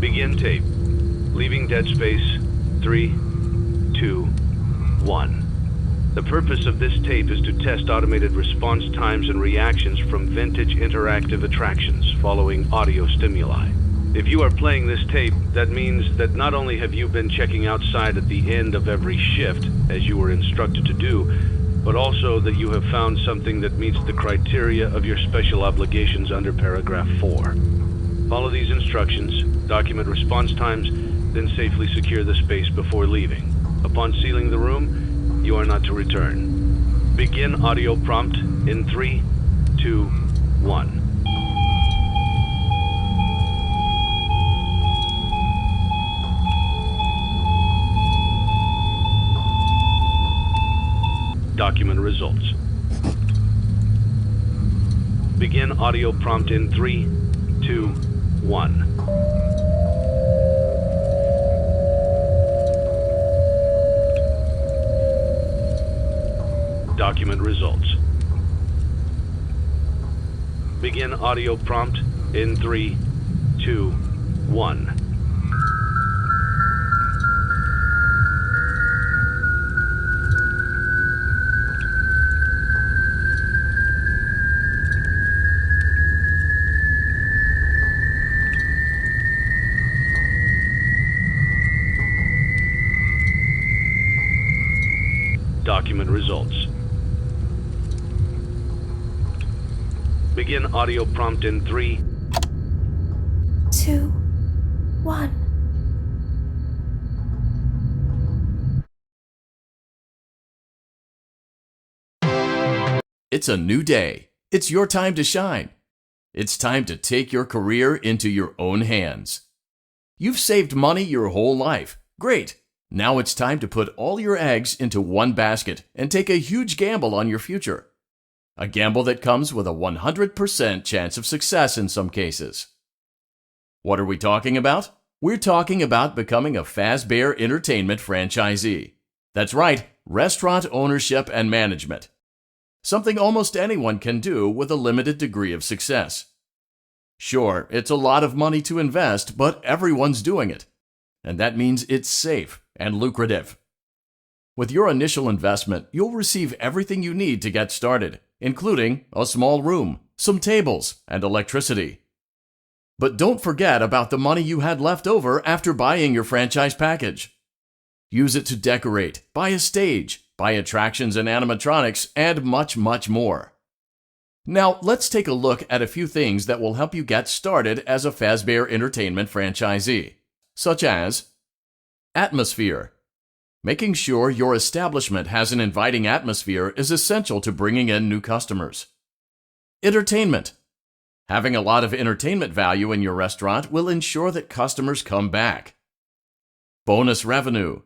Begin tape. Leaving dead space. 3, 2, 1. The purpose of this tape is to test automated response times and reactions from vintage interactive attractions following audio stimuli. If you are playing this tape, that means that not only have you been checking outside at the end of every shift, as you were instructed to do, but also that you have found something that meets the criteria of your special obligations under paragraph 4. Follow these instructions, document response times, then safely secure the space before leaving. Upon sealing the room, you are not to return. Begin audio prompt in 3, 2, 1. Document results. Begin audio prompt in 3, 2, 1. Document results. Begin audio prompt in 3, 2, 1. Document results. Begin audio prompt in 3, 2, 1. It's a new day. It's your time to shine. It's time to take your career into your own hands. You've saved money your whole life. Great. Now it's time to put all your eggs into one basket and take a huge gamble on your future. A gamble that comes with a 100% chance of success in some cases. What are we talking about? We're talking about becoming a fazbear entertainment franchisee. That's right, restaurant ownership and management. Something almost anyone can do with a limited degree of success. Sure, it's a lot of money to invest, but everyone's doing it. And that means it's safe and lucrative. With your initial investment, you'll receive everything you need to get started, including a small room, some tables, and electricity. But don't forget about the money you had left over after buying your franchise package. Use it to decorate, buy a stage, buy attractions and animatronics, and much, much more. Now, let's take a look at a few things that will help you get started as a fazbear entertainment franchisee, such as atmosphere. Making sure your establishment has an inviting atmosphere is essential to bringing in new customers. Entertainment. Having a lot of entertainment value in your restaurant will ensure that customers come back. Bonus revenue.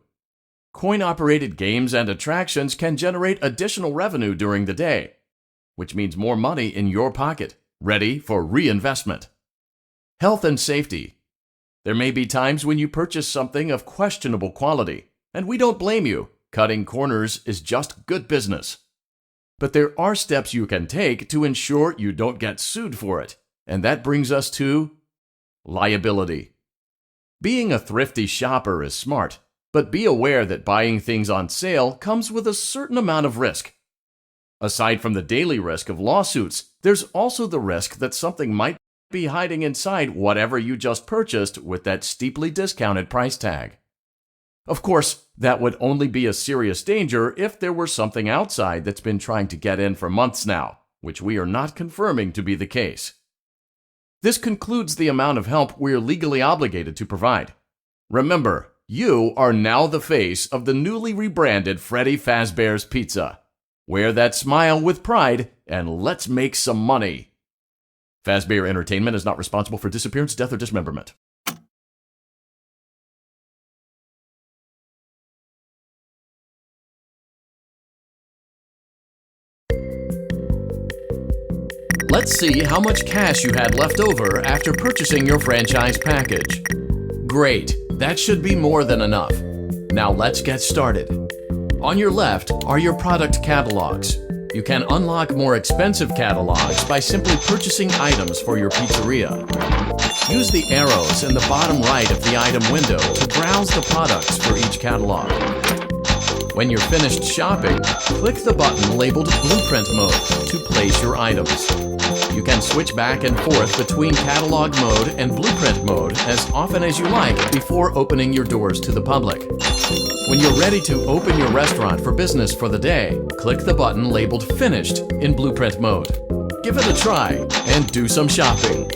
Coin-operated games and attractions can generate additional revenue during the day, which means more money in your pocket, ready for reinvestment. Health and safety. There may be times when you purchase something of questionable quality, and we don't blame you. Cutting corners is just good business. But there are steps you can take to ensure you don't get sued for it, and that brings us to liability. Being a thrifty shopper is smart, but be aware that buying things on sale comes with a certain amount of risk. Aside from the daily risk of lawsuits, there's also the risk that something might be hiding inside whatever you just purchased with that steeply discounted price tag. Of course, that would only be a serious danger if there were something outside that's been trying to get in for months now, which we are not confirming to be the case. This concludes the amount of help we're legally obligated to provide. Remember, you are now the face of the newly rebranded Freddy Fazbear's Pizza. Wear that smile with pride and let's make some money. Fazbear Entertainment is not responsible for disappearance, death, or dismemberment. Let's see how much cash you had left over after purchasing your franchise package. Great, that should be more than enough. Now let's get started. On your left are your product catalogs. You can unlock more expensive catalogs by simply purchasing items for your pizzeria. Use the arrows in the bottom right of the item window to browse the products for each catalog. When you're finished shopping, click the button labeled Blueprint Mode to place your items. You can switch back and forth between Catalog Mode and Blueprint Mode as often as you like before opening your doors to the public. When you're ready to open your restaurant for business for the day, click the button labeled Finished in Blueprint Mode. Give it a try and do some shopping.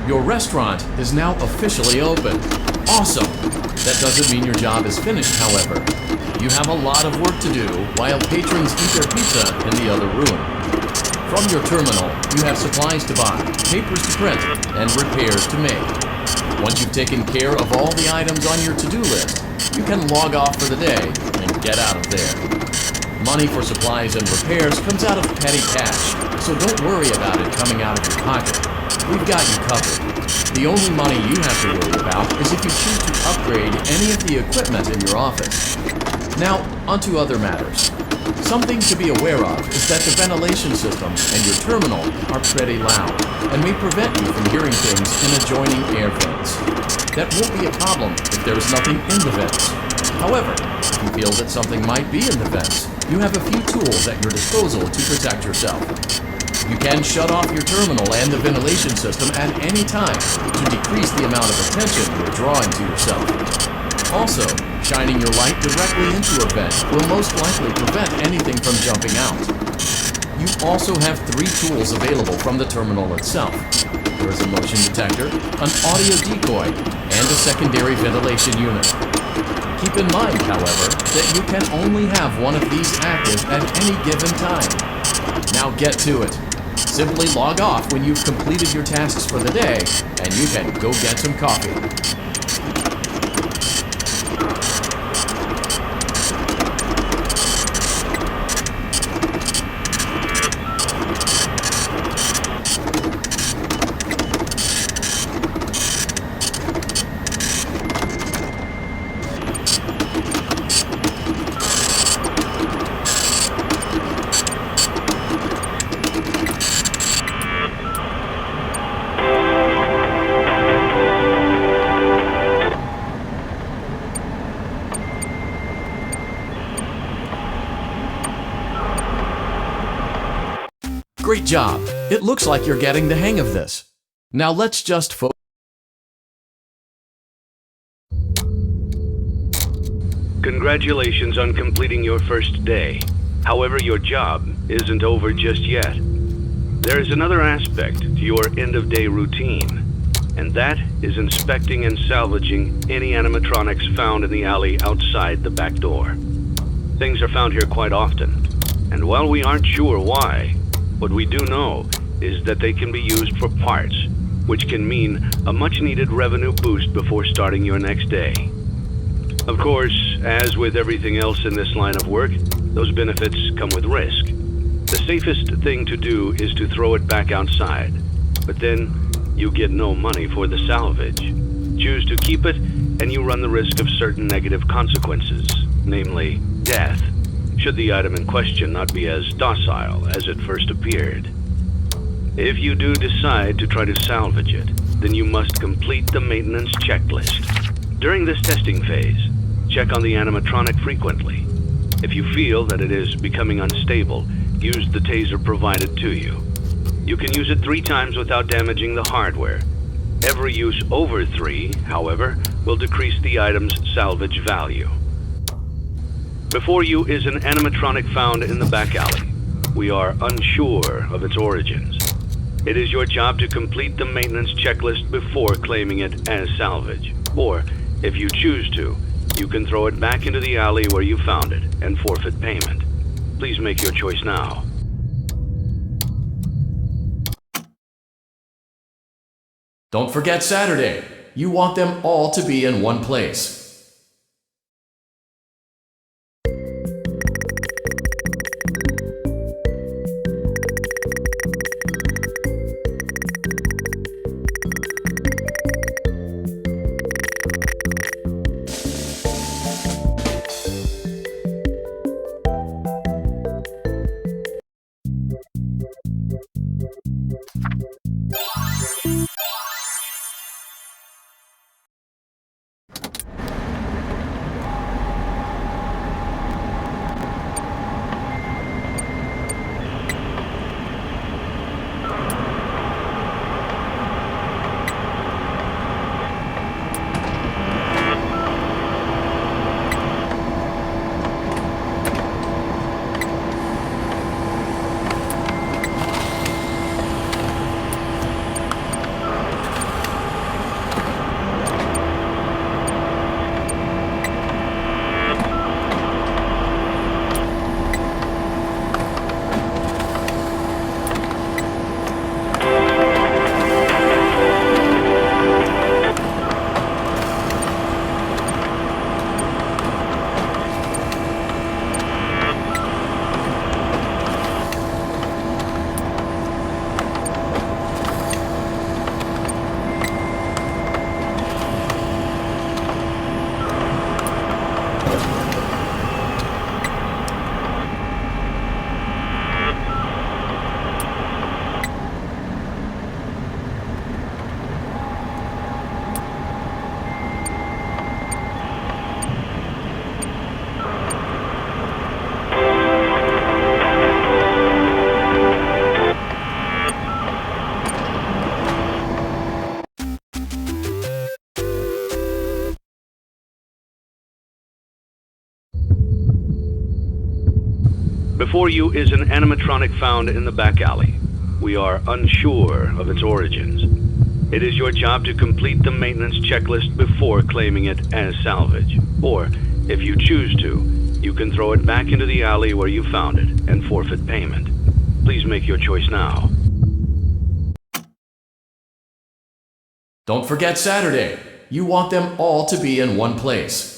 Your restaurant is now officially open. Awesome! That doesn't mean your job is finished, however. You have a lot of work to do while patrons eat their pizza in the other room. From your terminal, you have supplies to buy, papers to print, and repairs to make. Once you've taken care of all the items on your to-do list, you can log off for the day and get out of there. Money for supplies and repairs comes out of petty cash, so don't worry about it coming out of your pocket. We've got you covered. The only money you have to worry about is if you choose to upgrade any of the equipment in your office. Now, onto other matters. Something to be aware of is that the ventilation system and your terminal are pretty loud and may prevent you from hearing things in adjoining air vents. That won't be a problem if there is nothing in the vents. However, if you feel that something might be in the vents, you have a few tools at your disposal to protect yourself. You can shut off your terminal and the ventilation system at any time to decrease the amount of attention you're drawing to yourself. Also, shining your light directly into a vent will most likely prevent anything from jumping out. You also have 3 tools available from the terminal itself. There is a motion detector, an audio decoy, and a secondary ventilation unit. Keep in mind, however, that you can only have one of these active at any given time. Now get to it. Simply log off when you've completed your tasks for the day, and you can go get some coffee. Great job! It looks like you're getting the hang of this. Now let's just focus. Congratulations on completing your first day. However, your job isn't over just yet. There is another aspect to your end-of-day routine, and that is inspecting and salvaging any animatronics found in the alley outside the back door. Things are found here quite often, and while we aren't sure why, what we do know is that they can be used for parts, which can mean a much-needed revenue boost before starting your next day. Of course, as with everything else in this line of work, those benefits come with risk. The safest thing to do is to throw it back outside, but then you get no money for the salvage. Choose to keep it, and you run the risk of certain negative consequences, namely death, should the item in question not be as docile as it first appeared. If you do decide to try to salvage it, then you must complete the maintenance checklist. During this testing phase, check on the animatronic frequently. If you feel that it is becoming unstable, use the taser provided to you. You can use it 3 times without damaging the hardware. Every use over 3, however, will decrease the item's salvage value. Before you is an animatronic found in the back alley. We are unsure of its origins. It is your job to complete the maintenance checklist before claiming it as salvage. Or, if you choose to, you can throw it back into the alley where you found it and forfeit payment. Please make your choice now. Don't forget Saturday. You want them all to be in one place. Before you is an animatronic found in the back alley. We are unsure of its origins. It is your job to complete the maintenance checklist before claiming it as salvage. Or, if you choose to, you can throw it back into the alley where you found it and forfeit payment. Please make your choice now. Don't forget Saturday. You want them all to be in one place.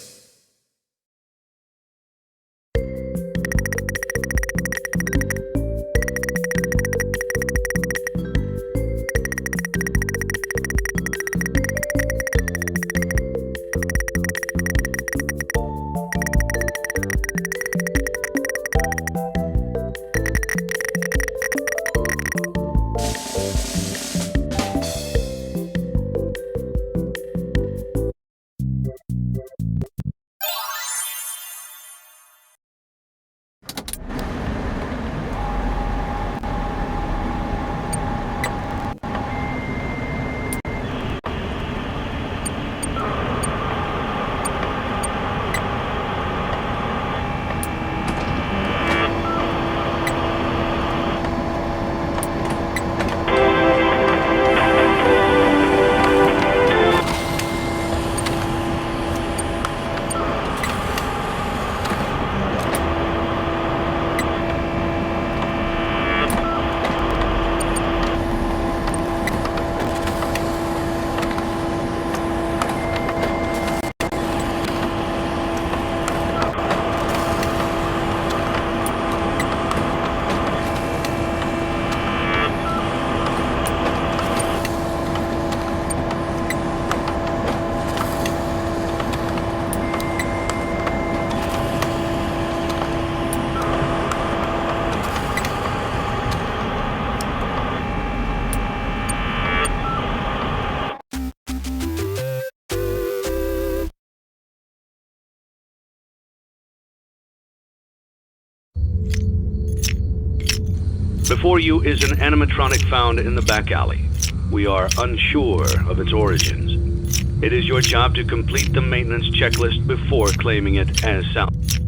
Before you is an animatronic found in the back alley. We are unsure of its origins. It is your job to complete the maintenance checklist before claiming it as salvage.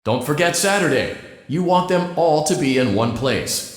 Don't forget Saturday. You want them all to be in one place.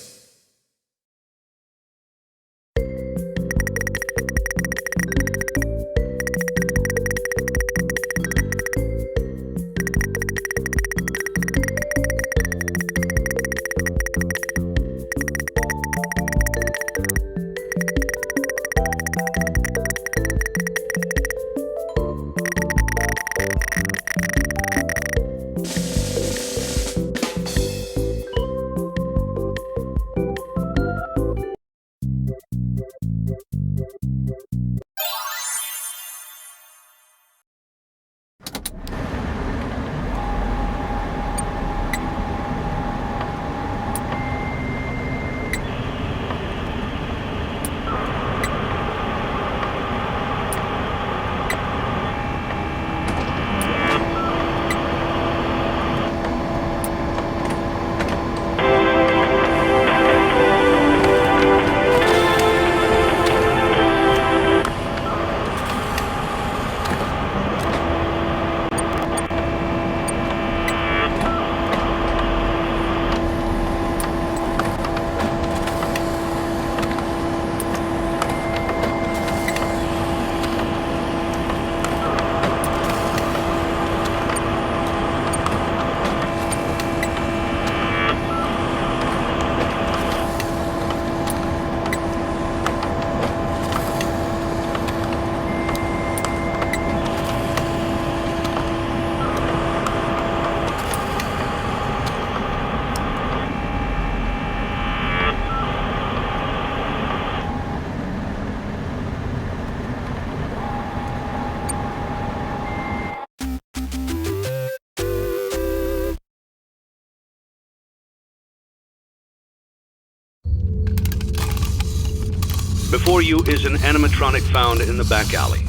Before you is an animatronic found in the back alley.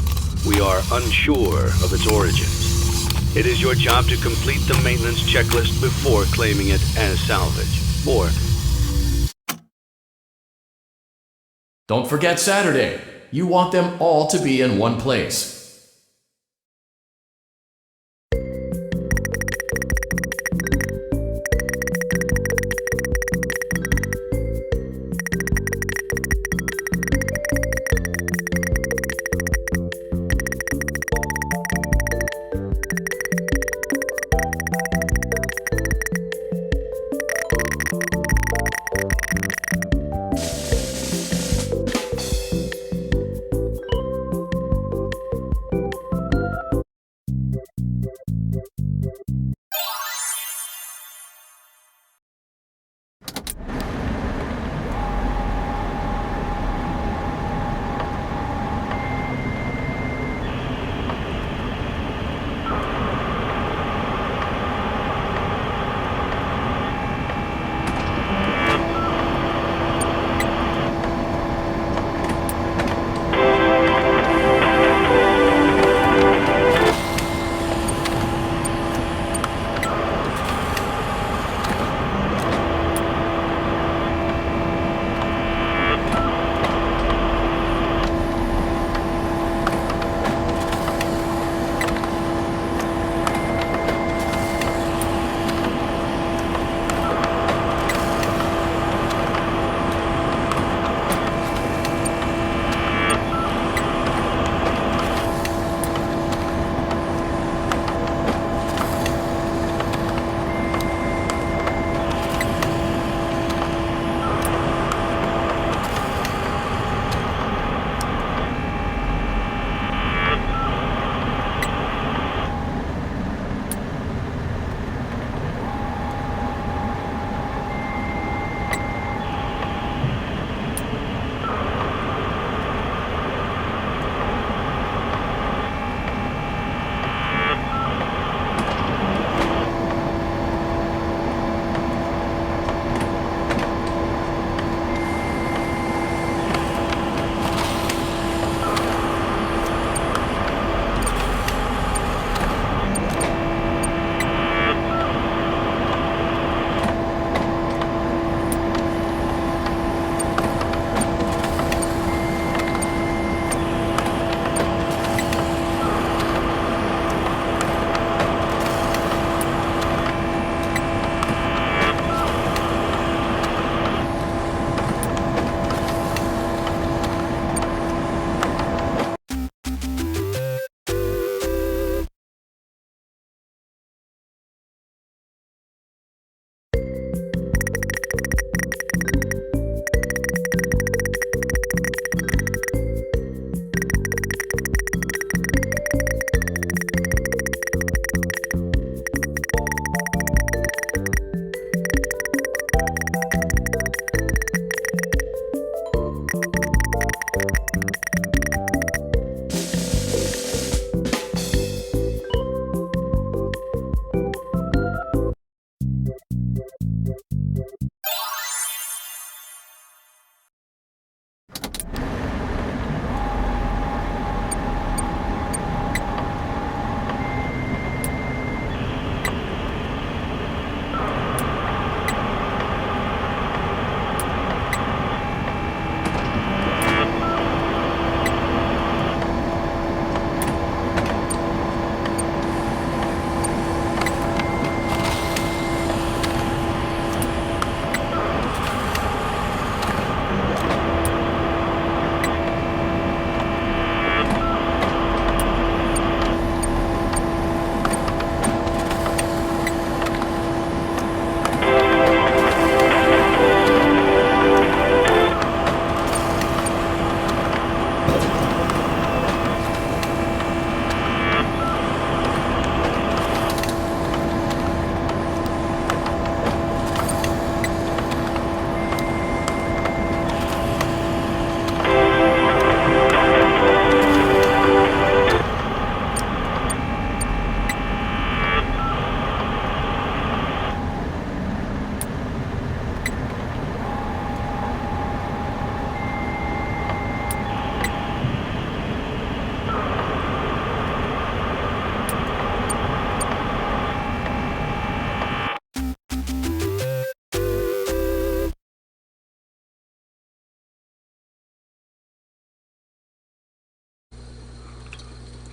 We are unsure of its origins. It is your job to complete the maintenance checklist before claiming it as salvage. Or, don't forget Saturday. You want them all to be in one place.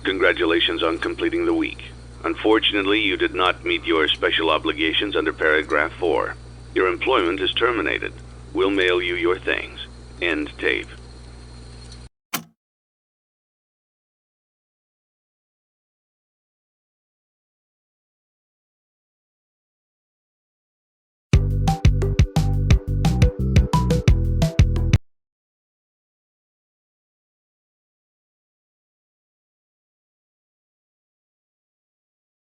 Congratulations on completing the week. Unfortunately, you did not meet your special obligations under paragraph 4. Your employment is terminated. We'll mail you your things. End tape.